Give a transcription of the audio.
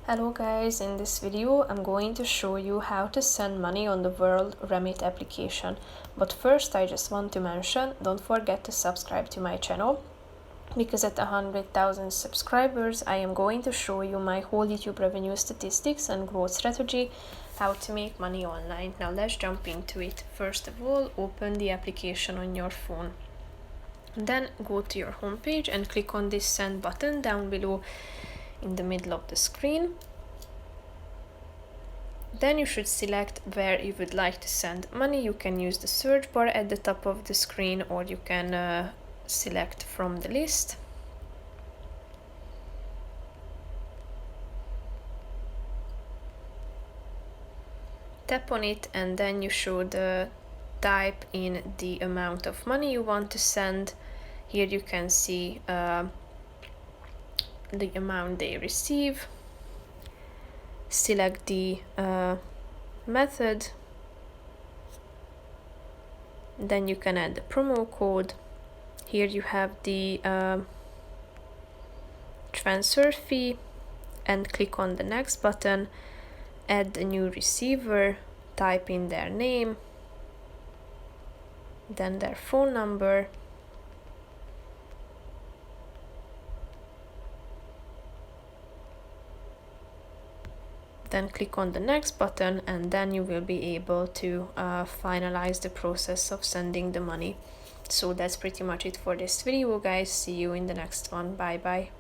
Hello guys, in this video I'm going to show you how to send money on the Worldremit application. But first I just want to mention, don't forget to subscribe to my channel, because at 100,000 subscribers I am going to show you my whole YouTube revenue statistics and growth strategy, how to make money online. Now let's jump into it. First of all, open the application on your phone. Then go to your home page and click on this send button down below in the middle of the screen. Then you should select where you would like to send money. You can use the search bar at the top of the screen, or you can select from the list. Tap on it and then you should type in the amount of money you want to send. Here you can see the amount they receive. Select the method. Then you can add the promo code. Here you have the transfer fee, and click on the next button. Add a new receiver, type in their name, then their phone number, then click on the next button, and then you will be able to finalize the process of sending the money. So that's pretty much it for this video, guys. See you in the next one. Bye bye.